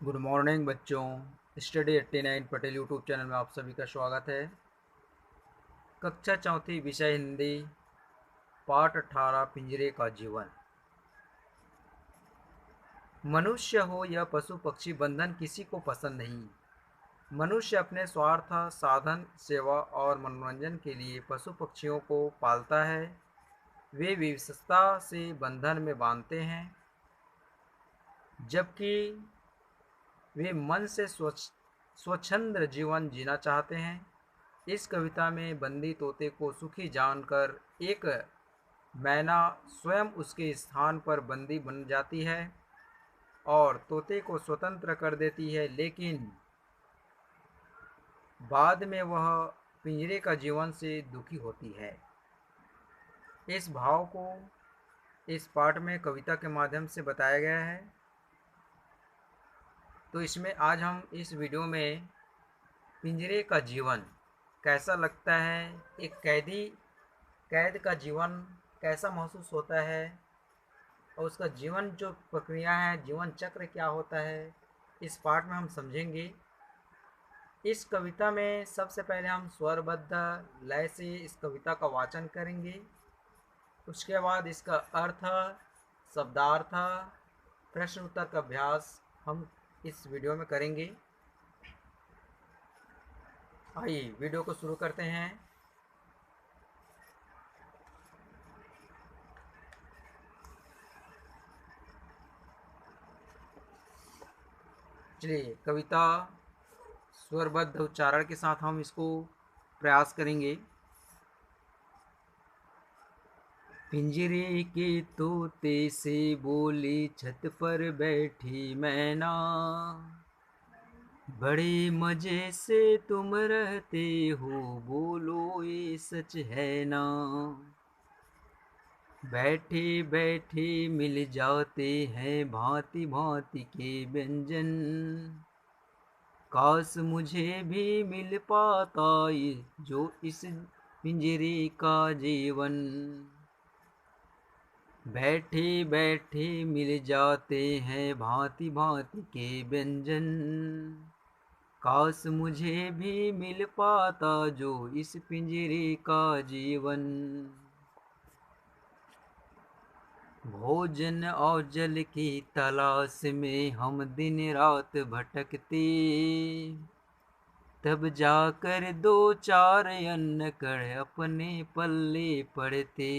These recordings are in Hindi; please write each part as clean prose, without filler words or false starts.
गुड मॉर्निंग बच्चों। स्टडी 89 पटेल यूट्यूब चैनल में आप सभी का स्वागत है। कक्षा चौथी विषय हिंदी, पाठ 18 पिंजरे का जीवन। मनुष्य हो या पशु पक्षी, बंधन किसी को पसंद नहीं। मनुष्य अपने स्वार्थ, साधन, सेवा और मनोरंजन के लिए पशु पक्षियों को पालता है। वे विवशता से बंधन में बांधते हैं, जबकि वे मन से स्वच्छंद जीवन जीना चाहते हैं। इस कविता में बंदी तोते को सुखी जानकर एक मैना स्वयं उसके स्थान पर बंदी बन जाती है और तोते को स्वतंत्र कर देती है, लेकिन बाद में वह पिंजरे का जीवन से दुखी होती है। इस भाव को इस पाठ में कविता के माध्यम से बताया गया है। तो इसमें आज हम इस वीडियो में पिंजरे का जीवन कैसा लगता है, एक कैद का जीवन कैसा महसूस होता है और उसका जीवन जो प्रक्रिया है, जीवन चक्र क्या होता है, इस पाठ में हम समझेंगे। इस कविता में सबसे पहले हम स्वरबद्ध लय से इस कविता का वाचन करेंगे। उसके बाद इसका अर्थ, शब्दार्थ, प्रश्न उत्तर का अभ्यास हम इस वीडियो में करेंगे। आइए वीडियो को शुरू करते हैं। चलिए कविता स्वरबद्ध उच्चारण के साथ हम इसको प्रयास करेंगे। पिंजरे के तोते से बोली छत पर बैठी मैना, बड़े मजे से तुम रहते हो, बोलो ये सच है ना। बैठे बैठे मिल जाते हैं भांति भांति के व्यंजन, काश मुझे भी मिल पाता ये जो इस पिंजरे का जीवन। बैठे बैठे मिल जाते हैं भांति भांति के व्यंजन, काश मुझे भी मिल पाता जो इस पिंजरे का जीवन। भोजन और जल की तलाश में हम दिन रात भटकते, तब जाकर दो चार अन्न कण अपने पल्ले पड़ते।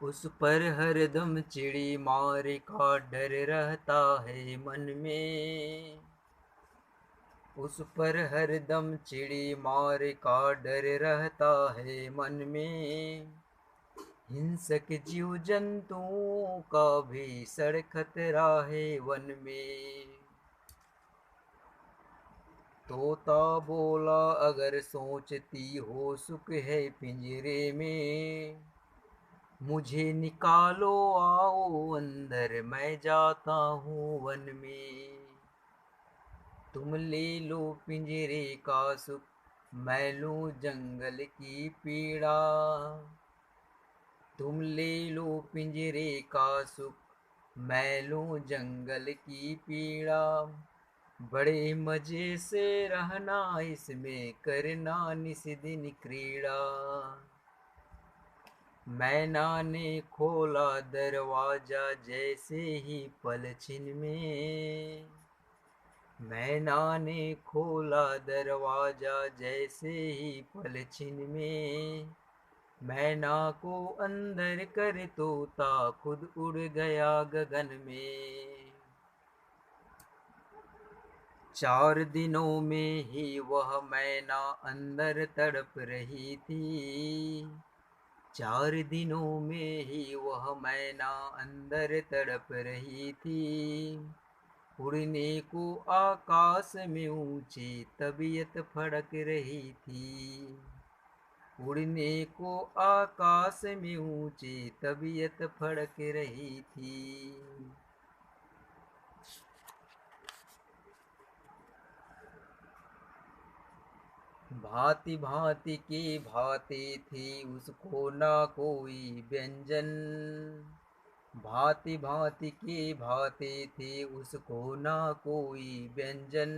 उस पर हरदम चिड़ी मार का डर रहता है मन में, उस पर हरदम चिड़ी मार का डर रहता है मन में। हिंसक जीव जंतुओं का भीषण खतरा है वन में। तोता बोला अगर सोचती हो सुख है पिंजरे में, मुझे निकालो आओ अंदर मैं जाता हूँ वन में। तुम ले लो पिंजरे का सुख, मैं लूँ जंगल की पीड़ा। तुम ले लो पिंजरे का सुख, मैं लूँ जंगल की पीड़ा। बड़े मजे से रहना इसमें, करना निस दिन क्रीड़ा। मैना ने खोला दरवाजा जैसे ही पलछिन में, मैना ने खोला दरवाजा जैसे ही पलछिन में। मैना को अंदर कर तोता खुद उड़ गया गगन में। 4 दिनों में ही वह मैना अंदर तड़प रही थी, 4 दिनों में ही वह मैना अंदर तड़प रही थी। उड़ने को आकाश में ऊंची तबीयत फड़क रही थी, उड़ने को आकाश में ऊंची तबीयत फड़क रही थी। भांति भांति की भांति थी उसको ना कोई व्यंजन। भांति भांति की भांति थी उसको ना कोई व्यंजन।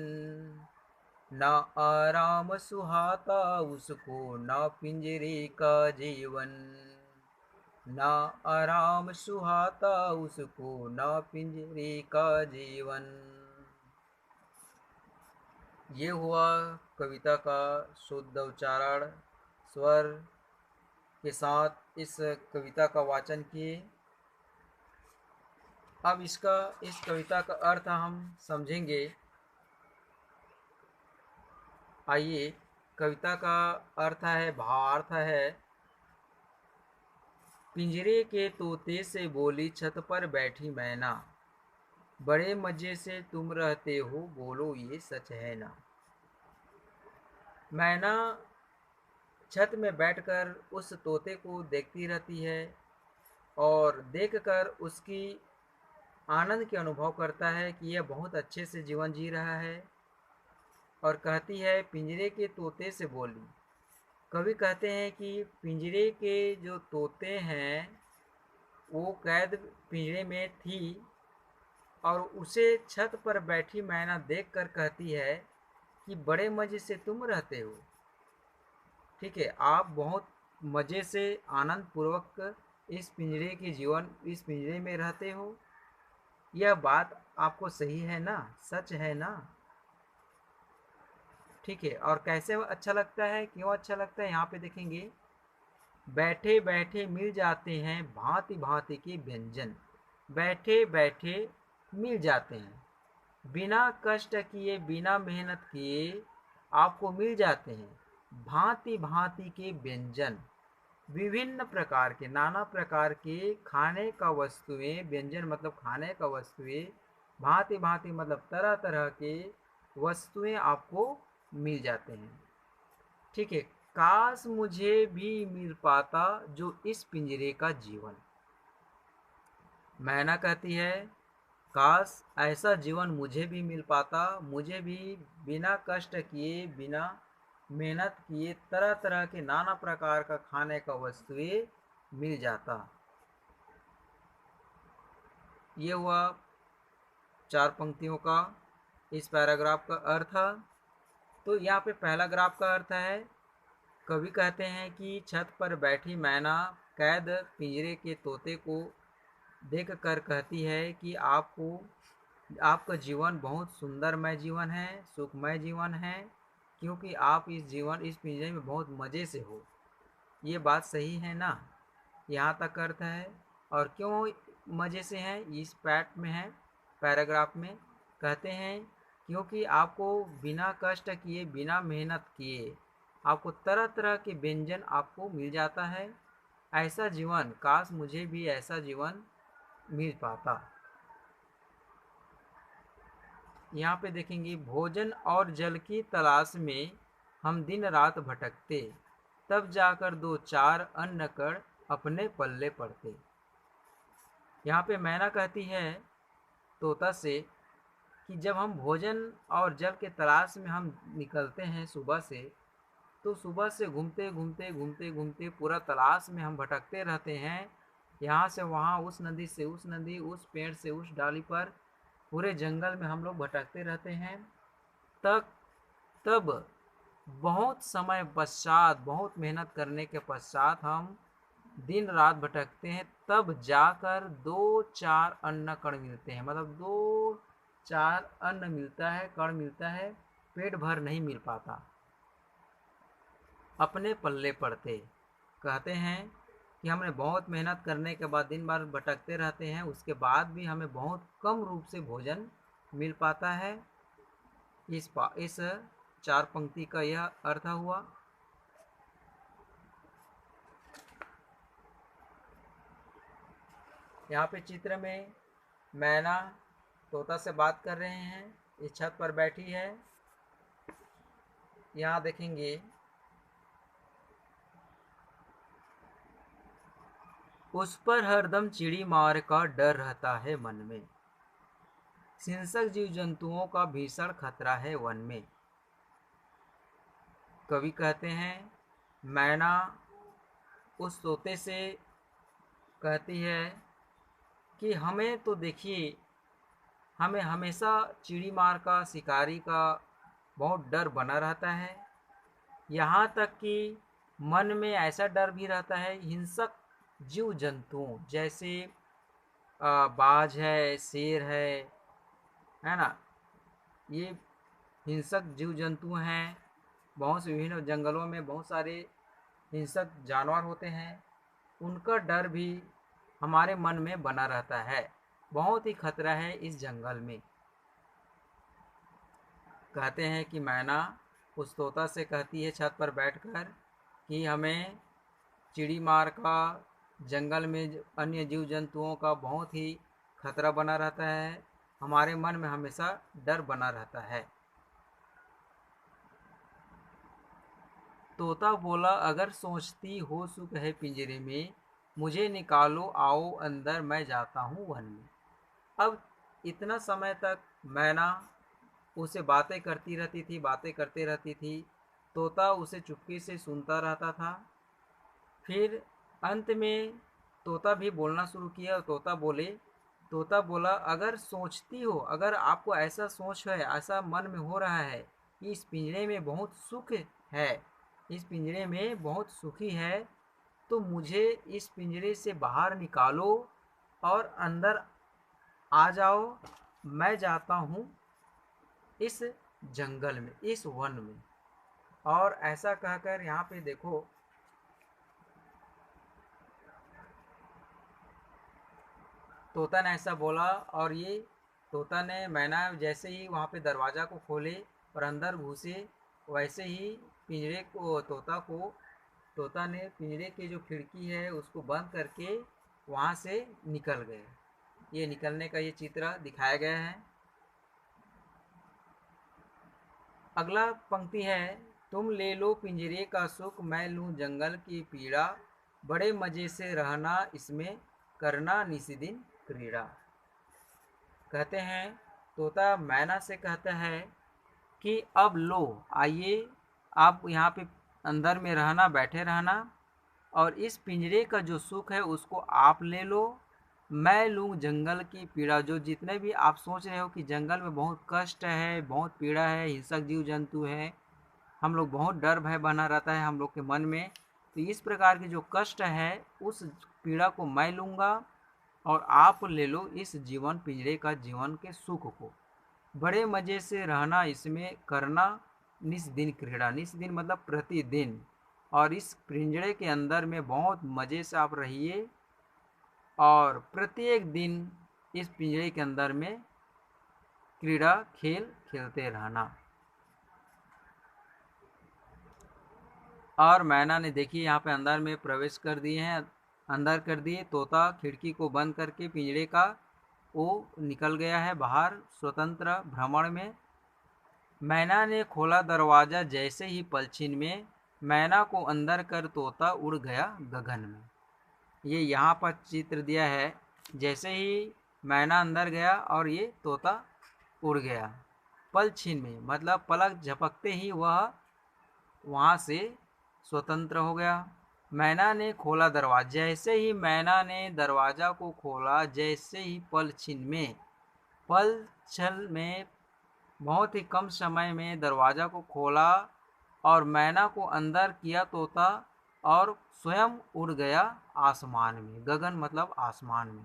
ना आराम सुहाता उसको ना पिंजरे का जीवन। ना आराम सुहाता उसको ना पिंजरे का जीवन। ये हुआ कविता का शुद्ध उच्चारण। स्वर के साथ इस कविता का वाचन किए। अब इस कविता का अर्थ हम समझेंगे। आइए, कविता का अर्थ है, भावार्थ है। पिंजरे के तोते से बोली छत पर बैठी मैना, बड़े मजे से तुम रहते हो, बोलो ये सच है ना। मैना छत में बैठकर उस तोते को देखती रहती है और देखकर उसकी आनंद के अनुभव करता है कि यह बहुत अच्छे से जीवन जी रहा है। और कहती है, पिंजरे के तोते से बोली। कवि कहते हैं कि पिंजरे के जो तोते हैं वो कैद पिंजरे में थी और उसे छत पर बैठी मैना देखकर कहती है कि बड़े मज़े से तुम रहते हो। ठीक है, आप बहुत मज़े से आनंद पूर्वक इस पिंजरे में रहते हो। यह बात आपको सही है ना, सच है ना। ठीक है, और कैसे अच्छा लगता है, क्यों अच्छा लगता है, यहाँ पे देखेंगे। बैठे बैठे मिल जाते हैं भांति भांति के व्यंजन। बैठे बैठे मिल जाते हैं, बिना कष्ट किए बिना मेहनत किए आपको मिल जाते हैं भांति भांति के व्यंजन। विभिन्न प्रकार के, नाना प्रकार के खाने का वस्तुएं, व्यंजन मतलब खाने का वस्तुएं, भांति भांति मतलब तरह तरह के वस्तुएं आपको मिल जाते हैं। ठीक है, काश मुझे भी मिल पाता जो इस पिंजरे का जीवन। मैना कहती है, काश ऐसा जीवन मुझे भी मिल पाता, मुझे भी बिना कष्ट किए बिना मेहनत किए तरह तरह के नाना प्रकार का खाने का वस्तुएं मिल जाता। ये हुआ 4 पंक्तियों का इस पैराग्राफ का अर्थ। तो यहाँ पे पहला ग्राफ का अर्थ है, कवि कहते हैं कि छत पर बैठी मैना कैद पिंजरे के तोते को देख कर कहती है कि आपका जीवन बहुत सुंदरमय जीवन है, सुखमय जीवन है, क्योंकि आप इस पिंजरे में बहुत मज़े से हो। ये बात सही है ना। यहाँ तक अर्थ है। और क्यों मज़े से हैं, इस पैट में है, पैराग्राफ में कहते हैं, क्योंकि आपको बिना कष्ट किए बिना मेहनत किए आपको तरह तरह के व्यंजन आपको मिल जाता है। ऐसा जीवन, काश मुझे भी ऐसा जीवन मिल पाता। यहाँ पे देखेंगे, भोजन और जल की तलाश में हम दिन रात भटकते, तब जाकर दो चार अन्न कण अपने पल्ले पड़ते। यहाँ पे मैना कहती है तोता से कि जब हम भोजन और जल के तलाश में हम निकलते हैं सुबह से, तो सुबह से घूमते घूमते घूमते घूमते पूरा तलाश में हम भटकते रहते हैं। यहाँ से वहाँ, उस नदी से उस नदी, उस पेड़ से उस डाली पर, पूरे जंगल में हम लोग भटकते रहते हैं। तब तब बहुत समय पश्चात, बहुत मेहनत करने के पश्चात हम दिन रात भटकते हैं, तब जाकर दो चार अन्न कण मिलते हैं। मतलब दो चार अन्न मिलता है, कण मिलता है, पेट भर नहीं मिल पाता, अपने पल्ले पड़ते। कहते हैं कि हमने बहुत मेहनत करने के बाद दिन भर भटकते रहते हैं, उसके बाद भी हमें बहुत कम रूप से भोजन मिल पाता है। इस 4 पंक्ति का यह अर्थ हुआ। यहाँ पे चित्र में मैना तोता से बात कर रहे हैं, इस छत पर बैठी है। यहाँ देखेंगे, उस पर हरदम चिड़ी मार का डर रहता है मन में, हिंसक जीव जंतुओं का भीषण खतरा है वन में। कवि कहते हैं, मैना उस तोते से कहती है कि हमें तो देखिए, हमें हमेशा चिड़ी मार का, शिकारी का बहुत डर बना रहता है। यहाँ तक कि मन में ऐसा डर भी रहता है हिंसक जीव जंतुओं जैसे बाज है, शेर है ना। ये हिंसक जीव जंतु हैं। बहुत से विभिन्न जंगलों में बहुत सारे हिंसक जानवर होते हैं। उनका डर भी हमारे मन में बना रहता है। बहुत ही खतरा है इस जंगल में। कहते हैं कि मैना उस तोता से कहती है छत पर बैठकर कि हमें चिड़ी मार का, जंगल में अन्य जीव जंतुओं का बहुत ही खतरा बना रहता है। हमारे मन में हमेशा डर बना रहता है। तोता बोला, अगर सोचती हो सुख है पिंजरे में, मुझे निकालो आओ अंदर, मैं जाता हूँ वन में। अब इतना समय तक मैना उसे बातें करती रहती थी, बातें करते रहती थी। तोता उसे चुपके से सुनता रहता था। फिर अंत में तोता भी बोलना शुरू किया। तोता बोला, अगर सोचती हो, अगर आपको ऐसा सोच है, ऐसा मन में हो रहा है कि इस पिंजरे में बहुत सुख है, इस पिंजरे में बहुत सुखी है, तो मुझे इस पिंजरे से बाहर निकालो और अंदर आ जाओ। मैं जाता हूँ इस जंगल में, इस वन में। और ऐसा कहकर यहाँ पे देखो, तोता ने ऐसा बोला। और ये तोता ने, मैना जैसे ही वहाँ पे दरवाज़ा को खोले और अंदर घुसे, वैसे ही पिंजरे को तोता ने पिंजरे की जो खिड़की है उसको बंद करके वहाँ से निकल गए। ये निकलने का ये चित्र दिखाया गया है। अगला पंक्ति है, तुम ले लो पिंजरे का सुख, मैं लूँ जंगल की पीड़ा, बड़े मज़े से रहना इसमें, करना निस्दिन क्रीड़ा। कहते हैं, तोता मैना से कहता है कि अब लो, आइए आप यहाँ पे अंदर में रहना, बैठे रहना, और इस पिंजरे का जो सुख है उसको आप ले लो। मैं लूँ जंगल की पीड़ा। जो जितने भी आप सोच रहे हो कि जंगल में बहुत कष्ट है, बहुत पीड़ा है, हिंसक जीव जंतु है, हम लोग बहुत डर भय बना रहता है हम लोग के मन में, तो इस प्रकार की जो कष्ट है उस पीड़ा को मैं लूँगा और आप ले लो इस जीवन, पिंजरे का जीवन के सुख को। बड़े मज़े से रहना इसमें, करना निस दिन क्रीड़ा। निस दिन मतलब प्रतिदिन। और इस पिंजरे के अंदर में बहुत मज़े से आप रहिए और प्रत्येक दिन इस पिंजरे के अंदर में क्रीड़ा, खेल खेलते रहना। और मैना ने देखिए यहाँ पे अंदर में प्रवेश कर दिए हैं, अंदर कर दिए। तोता खिड़की को बंद करके पिंजरे का वो निकल गया है बाहर स्वतंत्र भ्रमण में। मैना ने खोला दरवाज़ा जैसे ही पलछिन में, मैना को अंदर कर तोता उड़ गया गगन में। ये यहाँ पर चित्र दिया है, जैसे ही मैना अंदर गया और ये तोता उड़ गया पलछिन में, मतलब पलक झपकते ही वह वहाँ से स्वतंत्र हो गया। मैना ने खोला दरवाज़ा, जैसे ही मैना ने दरवाज़ा को खोला, जैसे ही पल छल में बहुत ही कम समय में दरवाज़ा को खोला और मैना को अंदर किया तोता, और स्वयं उड़ गया आसमान में। गगन मतलब आसमान में।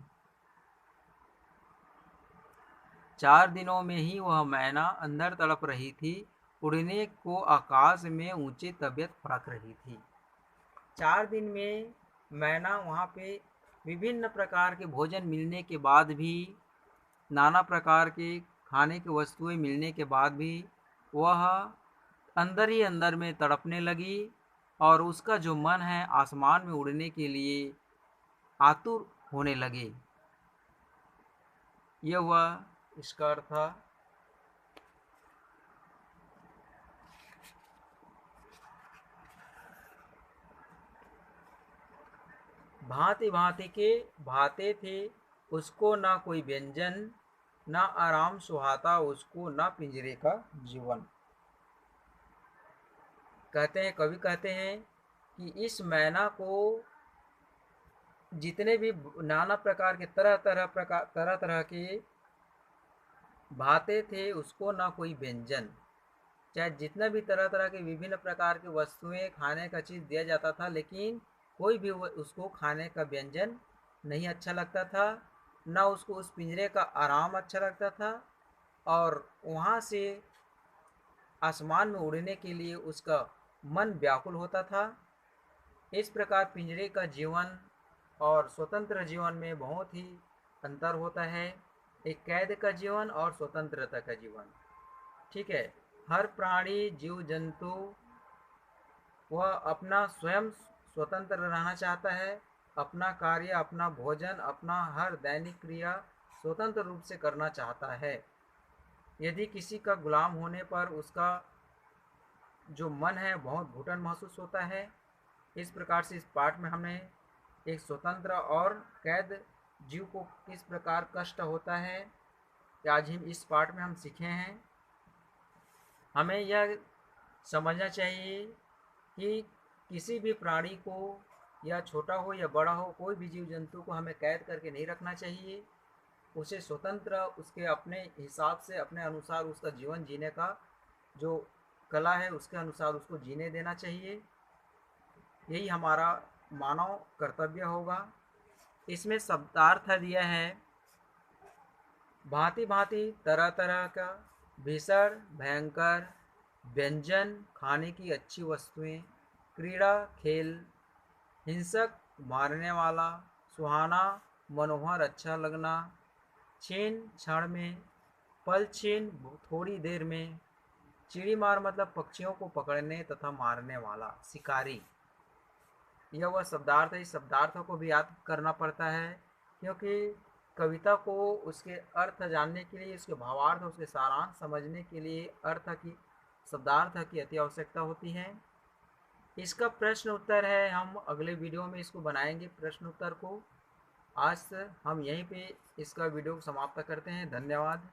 4 दिनों में ही वह मैना अंदर तड़प रही थी, उड़ने को आकाश में ऊंची तबीयत फड़क रही थी। 4 दिन में मैना वहाँ पे विभिन्न प्रकार के भोजन मिलने के बाद भी, नाना प्रकार के खाने की वस्तुएं मिलने के बाद भी वह अंदर ही अंदर में तड़पने लगी और उसका जो मन है आसमान में उड़ने के लिए आतुर होने लगे। यह वह इसका अर्थ था। भांति भांति के भाते थे उसको, ना कोई व्यंजन, ना आराम सुहाता उसको, ना पिंजरे का जीवन। कहते हैं, कवि कहते हैं कि इस मैना को जितने भी नाना प्रकार के तरह तरह के भाते थे, उसको ना कोई व्यंजन, चाहे जितना भी तरह तरह के विभिन्न प्रकार की वस्तुएं खाने का चीज़ दिया जाता था, लेकिन कोई भी उसको खाने का व्यंजन नहीं अच्छा लगता था, ना उसको उस पिंजरे का आराम अच्छा लगता था, और वहाँ से आसमान में उड़ने के लिए उसका मन व्याकुल होता था। इस प्रकार पिंजरे का जीवन और स्वतंत्र जीवन में बहुत ही अंतर होता है। एक कैद का जीवन और स्वतंत्रता का जीवन, ठीक है। हर प्राणी जीव जंतु वह अपना स्वयं स्वतंत्र रहना चाहता है, अपना कार्य, अपना भोजन, अपना हर दैनिक क्रिया स्वतंत्र रूप से करना चाहता है। यदि किसी का गुलाम होने पर उसका जो मन है बहुत घुटन महसूस होता है। इस प्रकार से इस पाठ में हमने एक स्वतंत्र और कैद जीव को किस प्रकार कष्ट होता है, आज हम इस पाठ में हम सीखे हैं। हमें यह समझना चाहिए कि किसी भी प्राणी को, या छोटा हो या बड़ा हो, कोई भी जीव जंतु को हमें कैद करके नहीं रखना चाहिए। उसे स्वतंत्र, उसके अपने हिसाब से, अपने अनुसार उसका जीवन जीने का जो कला है उसके अनुसार उसको जीने देना चाहिए। यही हमारा मानव कर्तव्य होगा। इसमें शब्दार्थ दिया है, भांति भांति तरह तरह का भीषण भयंकर व्यंजन, खाने की अच्छी वस्तुएं, क्रीड़ा खेल, हिंसक मारने वाला, सुहाना मनोहर अच्छा लगना, छीन क्षण में, पल छीन थोड़ी देर में, चिड़ी मार मतलब पक्षियों को पकड़ने तथा मारने वाला, शिकारी। यह वह शब्दार्थ है। इस शब्दार्थों को भी याद करना पड़ता है, क्योंकि कविता को उसके अर्थ जानने के लिए, उसके भावार्थ, उसके सारांश समझने के लिए अर्थ की, शब्दार्थ की अति आवश्यकता होती है। इसका प्रश्न उत्तर है, हम अगले वीडियो में इसको बनाएंगे प्रश्न उत्तर को। आज हम यहीं पे इसका वीडियो समाप्त करते हैं। धन्यवाद।